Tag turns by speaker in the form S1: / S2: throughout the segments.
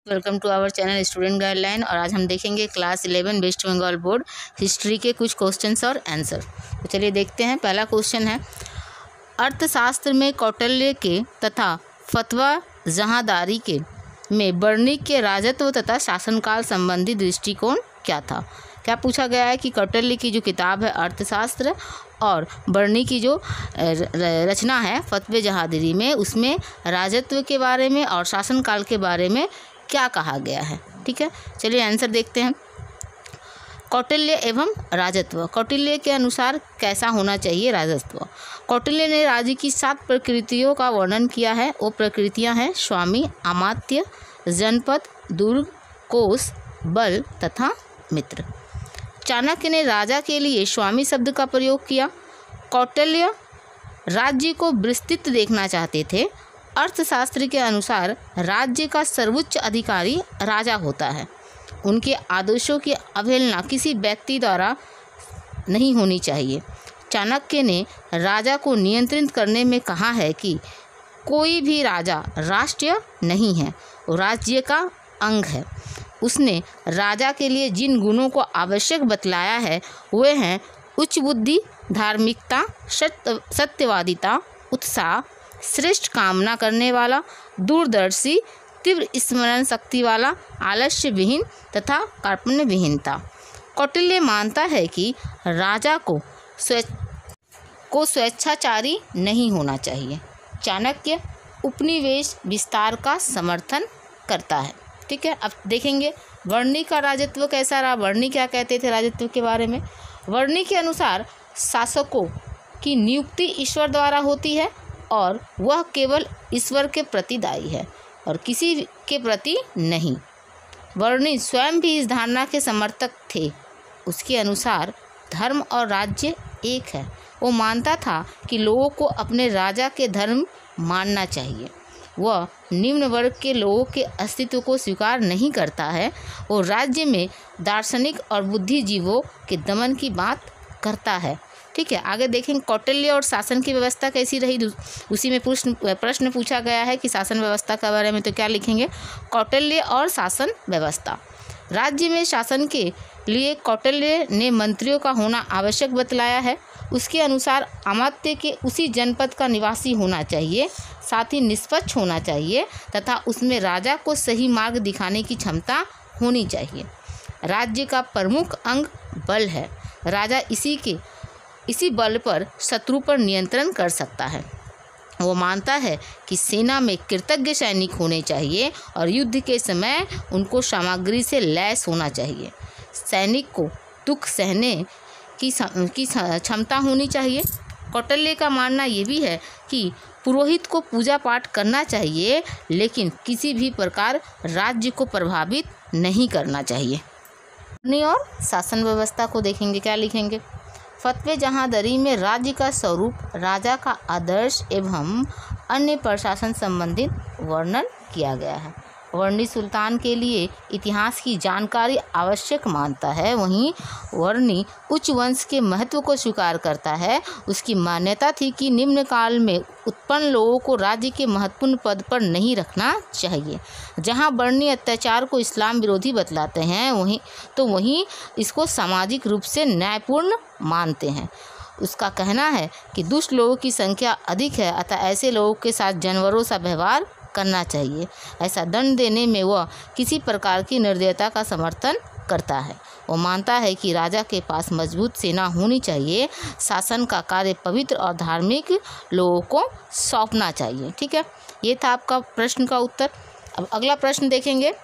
S1: Welcome to our channel student guideline. और आज हम देखेंगे class 11 West Bengal board history के कुछ क्वेश्चंस और आंसर। तो चलिए देखते हैं। पहला क्वेश्चन है, अर्थशास्त्र में कौटिल्य के तथा फतवा जहांदारी के में बर्नी के राजत्व तथा शासनकाल संबंधी दृष्टिकोण क्या था। क्या पूछा गया है कि कौटिल्य की जो किताब है अर्थशास्त्र और बर्नी की जो रचना है फतवे जहांदारी में, उसमें राजत्व के बारे में और शासनकाल के बारे में क्या कहा गया है। ठीक है, चलिए आंसर देखते हैं। कौटिल्य एवं राजत्व। कौटिल्य के अनुसार कैसा होना चाहिए राजत्व। कौटिल्य ने राज्य की 7 प्रकृतियों का वर्णन किया है। वो प्रकृतियां हैं स्वामी, अमात्य, जनपद, दुर्ग, कोष, बल तथा मित्र। चाणक्य ने राजा के लिए स्वामी शब्द का प्रयोग किया। कौटिल्य राज्य को विस्तृत देखना चाहते थे। अर्थशास्त्र के अनुसार राज्य का सर्वोच्च अधिकारी राजा होता है। उनके आदेशों की अवहेलना किसी व्यक्ति द्वारा नहीं होनी चाहिए। चाणक्य ने राजा को नियंत्रित करने में कहा है कि कोई भी राजा राष्ट्र नहीं है, वो राज्य का अंग है। उसने राजा के लिए जिन गुणों को आवश्यक बतलाया है वे हैं उच्च बुद्धि, धार्मिकता, सत्यवादिता, उत्साह, श्रेष्ठ कामना करने वाला, दूरदर्शी, तीव्र स्मरण शक्ति वाला, आलस्य विहीन तथा कार्पण्य विहीनता। कौटिल्य मानता है कि राजा को स्वेच्छाचारी नहीं होना चाहिए। चाणक्य उपनिवेश विस्तार का समर्थन करता है। ठीक है, अब देखेंगे वर्णी का राजत्व कैसा रहा। वर्णी क्या कहते थे राजत्व के बारे में। वर्णी के अनुसार शासकों की नियुक्ति ईश्वर द्वारा होती है और वह केवल ईश्वर के प्रति दायी है और किसी के प्रति नहीं। वर्णी स्वयं भी इस धारणा के समर्थक थे। उसके अनुसार धर्म और राज्य एक है। वो मानता था कि लोगों को अपने राजा के धर्म मानना चाहिए। वह निम्न वर्ग के लोगों के अस्तित्व को स्वीकार नहीं करता है। वो राज्य में दार्शनिक और बुद्धिजीवों के दमन की बात करता है। ठीक है, आगे देखेंगे कौटिल्य और शासन की व्यवस्था कैसी रही। उसी में प्रश्न पूछा गया है कि शासन व्यवस्था के बारे में, तो क्या लिखेंगे, कौटिल्य और शासन व्यवस्था। राज्य में शासन के लिए कौटिल्य ने मंत्रियों का होना आवश्यक बतलाया है। उसके अनुसार अमात्य के उसी जनपद का निवासी होना चाहिए, साथ ही निष्पक्ष होना चाहिए तथा उसमें राजा को सही मार्ग दिखाने की क्षमता होनी चाहिए। राज्य का प्रमुख अंग बल है। राजा इसी बल पर शत्रु पर नियंत्रण कर सकता है। वो मानता है कि सेना में कृतज्ञ सैनिक होने चाहिए और युद्ध के समय उनको सामग्री से लैस होना चाहिए। सैनिक को दुख सहने की क्षमता होनी चाहिए। कौटिल्य का मानना ये भी है कि पुरोहित को पूजा पाठ करना चाहिए, लेकिन किसी भी प्रकार राज्य को प्रभावित नहीं करना चाहिए। और शासन व्यवस्था को देखेंगे, क्या लिखेंगे। फतवे जहांदारी में राज्य का स्वरूप, राजा का आदर्श एवं अन्य प्रशासन संबंधित वर्णन किया गया है। वर्णी सुल्तान के लिए इतिहास की जानकारी आवश्यक मानता है। वहीं वर्णी उच्च वंश के महत्व को स्वीकार करता है। उसकी मान्यता थी कि निम्न काल में उत्पन्न लोगों को राज्य के महत्वपूर्ण पद पर नहीं रखना चाहिए। जहां वर्णी अत्याचार को इस्लाम विरोधी बतलाते हैं वहीं इसको सामाजिक रूप से न्यायपूर्ण मानते हैं। उसका कहना है कि दुष्ट लोगों की संख्या अधिक है, अतः ऐसे लोगों के साथ जानवरों सा व्यवहार करना चाहिए। ऐसा दंड देने में वह किसी प्रकार की निर्दयता का समर्थन करता है। वो मानता है कि राजा के पास मजबूत सेना होनी चाहिए। शासन का कार्य पवित्र और धार्मिक लोगों को सौंपना चाहिए। ठीक है, ये था आपका प्रश्न का उत्तर। अब अगला प्रश्न देखेंगे।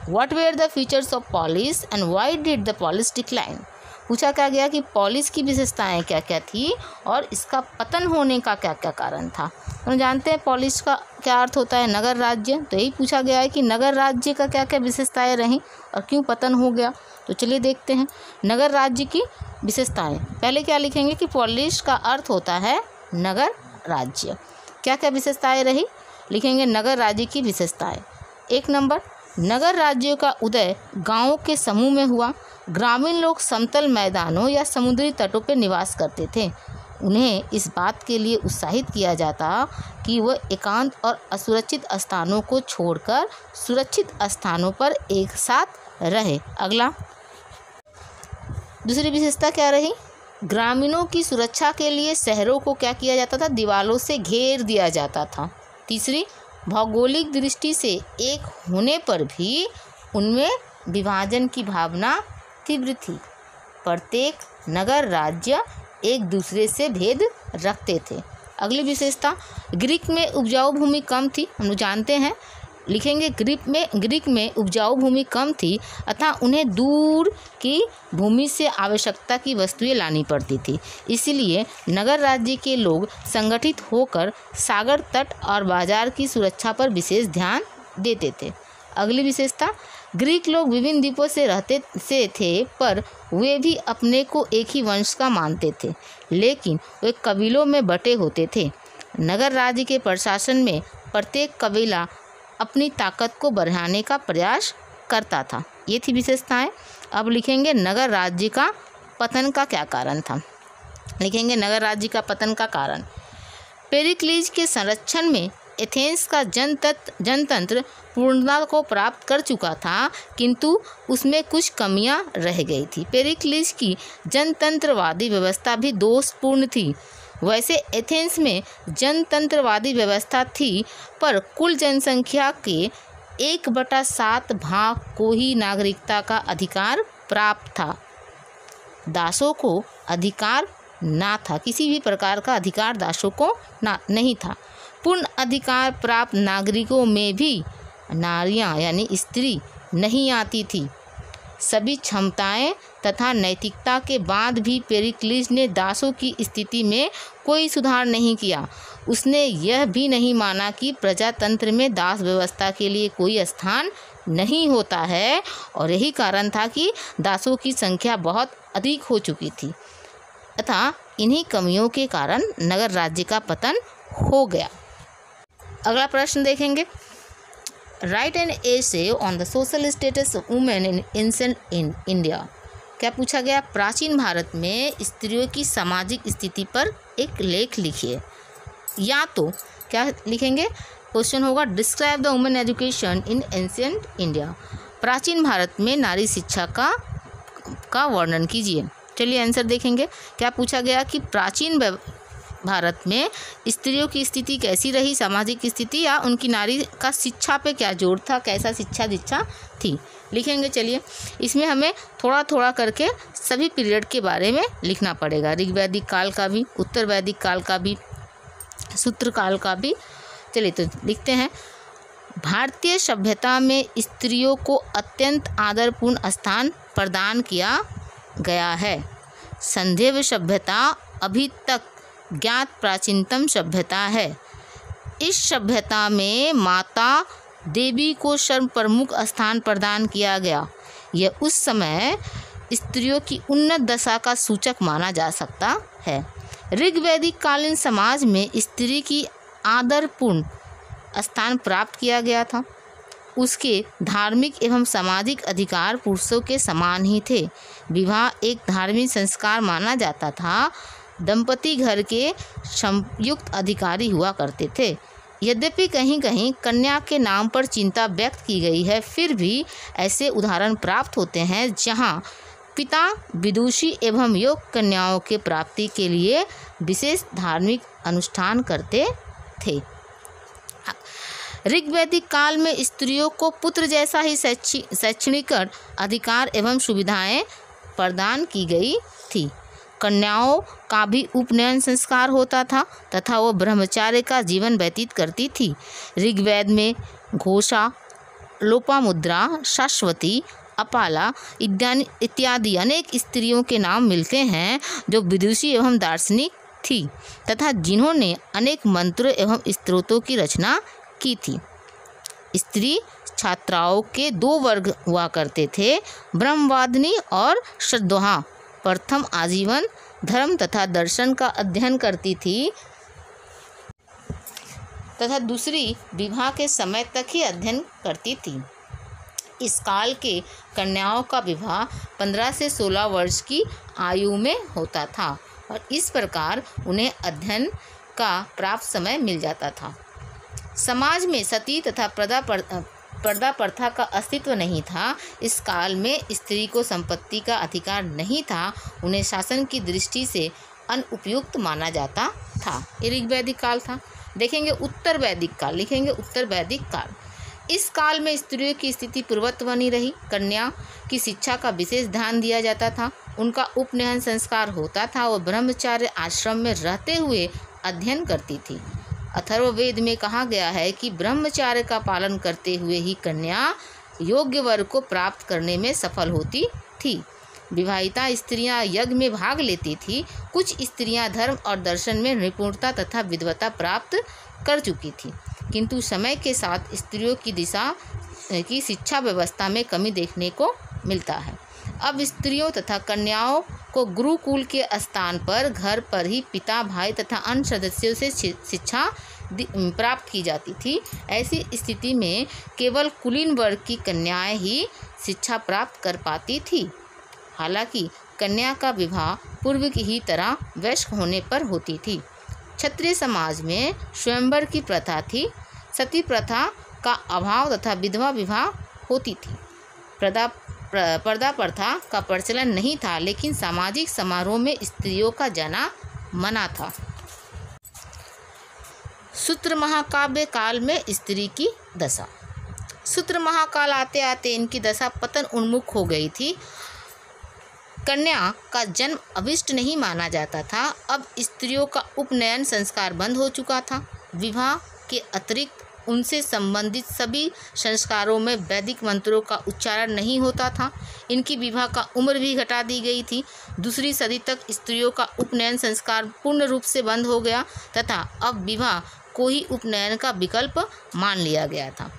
S1: What were the features of polis and why did the polis decline. पूछा क्या गया कि पॉलिस की विशेषताएं क्या क्या थी और इसका पतन होने का क्या क्या कारण था। हम जानते हैं पॉलिस का क्या अर्थ होता है, नगर राज्य। तो यही पूछा गया है कि नगर राज्य का क्या क्या विशेषताएं रहीं और क्यों पतन हो गया। तो चलिए देखते हैं नगर राज्य की विशेषताएं। पहले क्या लिखेंगे कि पॉलिस का अर्थ होता है नगर राज्य। क्या क्या विशेषताएं रही, लिखेंगे नगर राज्य की विशेषताएं। 1 नंबर, नगर राज्यों का उदय गाँवों के समूह में हुआ। ग्रामीण लोग समतल मैदानों या समुद्री तटों पर निवास करते थे। उन्हें इस बात के लिए उत्साहित किया जाता कि वह एकांत और असुरक्षित स्थानों को छोड़कर सुरक्षित स्थानों पर एक साथ रहे। अगला, दूसरी विशेषता क्या रही? ग्रामीणों की सुरक्षा के लिए शहरों को क्या किया जाता था? दीवारों से घेर दिया जाता था। तीसरी, भौगोलिक दृष्टि से एक होने पर भी उनमें विभाजन की भावना तीव्र थी। प्रत्येक नगर राज्य एक दूसरे से भेद रखते थे। अगली विशेषता, ग्रीक में उपजाऊ भूमि कम थी। हम लोग जानते हैं, लिखेंगे ग्रीक में उपजाऊ भूमि कम थी अतः उन्हें दूर की भूमि से आवश्यकता की वस्तुएं लानी पड़ती थी। इसलिए नगर राज्य के लोग संगठित होकर सागर तट और बाजार की सुरक्षा पर विशेष ध्यान देते थे। अगली विशेषता, ग्रीक लोग विभिन्न द्वीपों से थे पर वे भी अपने को एक ही वंश का मानते थे, लेकिन वे कबीलों में बटे होते थे। नगर राज्य के प्रशासन में प्रत्येक कबीला अपनी ताकत को बढ़ाने का प्रयास करता था। ये थी विशेषताएं। अब लिखेंगे नगर राज्य का पतन का क्या कारण था। लिखेंगे नगर राज्य का पतन का कारण, पेरिक्लीज के संरक्षण में एथेंस का जनतंत्र पूर्णता को प्राप्त कर चुका था, किंतु उसमें कुछ कमियां रह गई थी। पेरिक्लीज की जनतंत्रवादी व्यवस्था भी दोषपूर्ण थी। वैसे एथेंस में जनतंत्रवादी व्यवस्था थी, पर कुल जनसंख्या के 1/7 भाग को ही नागरिकता का अधिकार प्राप्त था। दासों को अधिकार ना था, किसी भी प्रकार का अधिकार दासों को नहीं था। पूर्ण अधिकार प्राप्त नागरिकों में भी नारियां यानी स्त्री नहीं आती थी। सभी क्षमताएं तथा नैतिकता के बाद भी पेरिक्लीज ने दासों की स्थिति में कोई सुधार नहीं किया। उसने यह भी नहीं माना कि प्रजातंत्र में दास व्यवस्था के लिए कोई स्थान नहीं होता है, और यही कारण था कि दासों की संख्या बहुत अधिक हो चुकी थी तथा इन्हीं कमियों के कारण नगर राज्य का पतन हो गया। अगला प्रश्न देखेंगे, right an essay on the social status of women in ancient India. क्या पूछा गया? प्राचीन भारत में स्त्रियों की सामाजिक स्थिति पर एक लेख लिखिए। या तो क्या लिखेंगे? क्वेश्चन होगा describe the women education in ancient India. प्राचीन भारत में नारी शिक्षा का वर्णन कीजिए। चलिए आंसर देखेंगे। क्या पूछा गया कि प्राचीन भारत में स्त्रियों की स्थिति कैसी रही, सामाजिक स्थिति, या उनकी नारी का शिक्षा पे क्या जोर था, कैसा शिक्षा दीक्षा थी। लिखेंगे। चलिए इसमें हमें थोड़ा थोड़ा करके सभी पीरियड के बारे में लिखना पड़ेगा, ऋग्वैदिक काल का भी, उत्तर वैदिक काल का भी, सूत्र काल का भी। चलिए तो लिखते हैं। भारतीय सभ्यता में स्त्रियों को अत्यंत आदरपूर्ण स्थान प्रदान किया गया है। संध्यव सभ्यता अभी तक ज्ञात प्राचीनतम सभ्यता है। इस सभ्यता में माता देवी को सर्व प्रमुख स्थान प्रदान किया गया। यह उस समय स्त्रियों की उन्नत दशा का सूचक माना जा सकता है। ऋग्वैदिक कालीन समाज में स्त्री की आदरपूर्ण स्थान प्राप्त किया गया था। उसके धार्मिक एवं सामाजिक अधिकार पुरुषों के समान ही थे। विवाह एक धार्मिक संस्कार माना जाता था। दंपति घर के संयुक्त अधिकारी हुआ करते थे। यद्यपि कहीं कहीं कन्या के नाम पर चिंता व्यक्त की गई है, फिर भी ऐसे उदाहरण प्राप्त होते हैं जहां पिता विदुषी एवं योग्य कन्याओं के प्राप्ति के लिए विशेष धार्मिक अनुष्ठान करते थे। ऋग्वैदिक काल में स्त्रियों को पुत्र जैसा ही शैक्षणिक अधिकार एवं सुविधाएं प्रदान की गई थी। कन्याओं का भी उपनयन संस्कार होता था तथा वो ब्रह्मचार्य का जीवन व्यतीत करती थी। ऋग्वेद में घोषा, लोपामुद्रा, शाश्वती, अपाला इत्यादि अनेक स्त्रियों के नाम मिलते हैं जो विदुषी एवं दार्शनिक थी तथा जिन्होंने अनेक मंत्रों एवं स्तोत्रों की रचना की थी। स्त्री छात्राओं के 2 वर्ग हुआ करते थे, ब्रह्मवादिनी और श्रद्धोहा। प्रथम आजीवन धर्म तथा दर्शन का अध्ययन करती थी तथा दूसरी विवाह के समय तक ही अध्ययन करती थी। इस काल के कन्याओं का विवाह 15 से 16 वर्ष की आयु में होता था। और इस प्रकार उन्हें अध्ययन का प्राप्त समय मिल जाता था। समाज में सती तथा पर्दा प्रथा का अस्तित्व नहीं था। इस काल में स्त्री को संपत्ति का अधिकार नहीं था। उन्हें शासन की दृष्टि से अनुपयुक्त माना जाता था। ये ऋग्वैदिक काल था। देखेंगे उत्तर वैदिक काल, लिखेंगे उत्तर वैदिक काल। इस काल में स्त्रियों की स्थिति पूर्ववत बनी रही। कन्या की शिक्षा का विशेष ध्यान दिया जाता था। उनका उपनयन संस्कार होता था। वो ब्रह्मचार्य आश्रम में रहते हुए अध्ययन करती थी। अथर्ववेद में कहा गया है कि ब्रह्मचार्य का पालन करते हुए ही कन्या योग्य वर को प्राप्त करने में सफल होती थी। विवाहिता स्त्रियां यज्ञ में भाग लेती थी। कुछ स्त्रियां धर्म और दर्शन में निपुणता तथा विद्वता प्राप्त कर चुकी थी, किंतु समय के साथ स्त्रियों की दिशा की शिक्षा व्यवस्था में कमी देखने को मिलता है। अब स्त्रियों तथा कन्याओं को गुरुकुल के स्थान पर घर पर ही पिता, भाई तथा अन्य सदस्यों से शिक्षा प्राप्त की जाती थी। ऐसी स्थिति में केवल कुलीन वर्ग की कन्याएं ही शिक्षा प्राप्त कर पाती थी। हालांकि कन्या का विवाह पूर्व की ही तरह वयस्क होने पर होती थी। क्षत्रिय समाज में स्वयंवर की प्रथा थी। सती प्रथा का अभाव तथा विधवा विवाह होती थी। पर्दा प्रथा का प्रचलन नहीं था, लेकिन सामाजिक समारोह में स्त्रियों का जाना मना था। सूत्र महाकाव्य काल में स्त्री की दशा। सूत्र महाकाल आते आते इनकी दशा पतन उन्मुख हो गई थी। कन्या का जन्म अभिष्ट नहीं माना जाता था। अब स्त्रियों का उपनयन संस्कार बंद हो चुका था। विवाह के अतिरिक्त उनसे संबंधित सभी संस्कारों में वैदिक मंत्रों का उच्चारण नहीं होता था। इनकी विवाह का उम्र भी घटा दी गई थी। दूसरी सदी तक स्त्रियों का उपनयन संस्कार पूर्ण रूप से बंद हो गया तथा अब विवाह को ही उपनयन का विकल्प मान लिया गया था।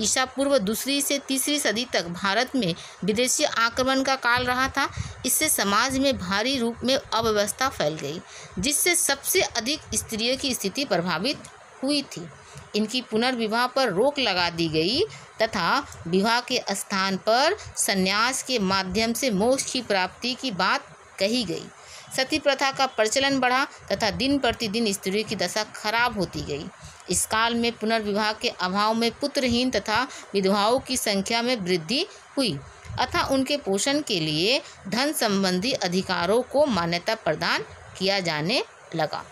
S1: ईसा पूर्व दूसरी से तीसरी सदी तक भारत में विदेशी आक्रमण का काल रहा था। इससे समाज में भारी रूप में अव्यवस्था फैल गई, जिससे सबसे अधिक स्त्रियों की स्थिति प्रभावित हुई थी। इनकी पुनर्विवाह पर रोक लगा दी गई तथा विवाह के स्थान पर संन्यास के माध्यम से मोक्ष की प्राप्ति की बात कही गई। सती प्रथा का प्रचलन बढ़ा तथा दिन प्रतिदिन स्त्रियों की दशा खराब होती गई। इस काल में पुनर्विवाह के अभाव में पुत्रहीन तथा विधवाओं की संख्या में वृद्धि हुई अतः उनके पोषण के लिए धन संबंधी अधिकारों को मान्यता प्रदान किया जाने लगा।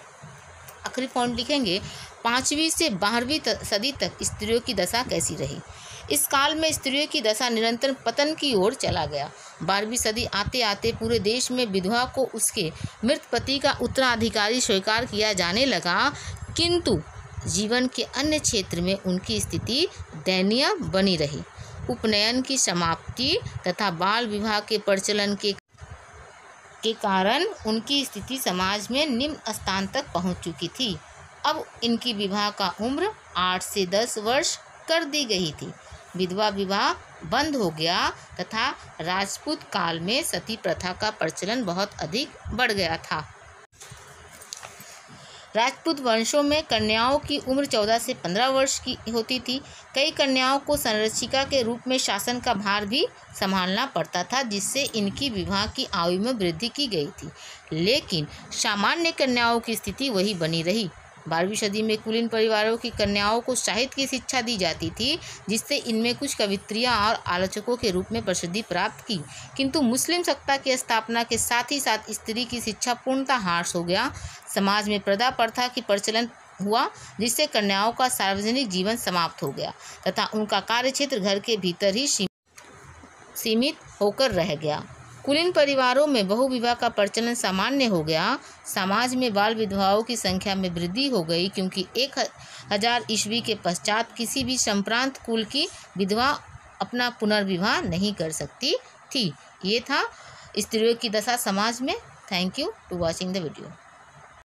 S1: आखिरी पॉइंट लिखेंगे 5वीं से 12वीं सदी तक स्त्रियों की दशा कैसी रही। इस काल में स्त्रियों की दशा निरंतर पतन की ओर चला गया। 12वीं सदी आते आते पूरे देश में विधवा को उसके मृत पति का उत्तराधिकारी स्वीकार किया जाने लगा, किंतु जीवन के अन्य क्षेत्र में उनकी स्थिति दयनीय बनी रही। उपनयन की समाप्ति तथा बाल विवाह के प्रचलन के कारण उनकी स्थिति समाज में निम्न स्थान तक पहुंच चुकी थी। अब इनकी विवाह का उम्र 8 से 10 वर्ष कर दी गई थी। विधवा विवाह बंद हो गया तथा राजपूत काल में सती प्रथा का प्रचलन बहुत अधिक बढ़ गया था। राजपूत वंशों में कन्याओं की उम्र 14 से 15 वर्ष की होती थी। कई कन्याओं को संरक्षिका के रूप में शासन का भार भी संभालना पड़ता था, जिससे इनकी विवाह की आयु में वृद्धि की गई थी। लेकिन सामान्य कन्याओं की स्थिति वही बनी रही। 12वीं सदी में कुलीन परिवारों की कन्याओं को साहित्य की शिक्षा दी जाती थी, जिससे इनमें कुछ कवित्रियाँ और आलोचकों के रूप में प्रसिद्धि प्राप्त की। किंतु मुस्लिम सत्ता की स्थापना के साथ ही साथ स्त्री की शिक्षा पूर्णतः ह्रास हो गया। समाज में पर्दा प्रथा की प्रचलन हुआ, जिससे कन्याओं का सार्वजनिक जीवन समाप्त हो गया तथा उनका कार्यक्षेत्र घर के भीतर ही सीमित होकर रह गया। कुलीन परिवारों में बहुविवाह का प्रचलन सामान्य हो गया। समाज में बाल विधवाओं की संख्या में वृद्धि हो गई, क्योंकि 1000 ईस्वी के पश्चात किसी भी संप्रांत कुल की विधवा अपना पुनर्विवाह नहीं कर सकती थी। ये था स्त्रियों की दशा समाज में। Thank you to watching the video.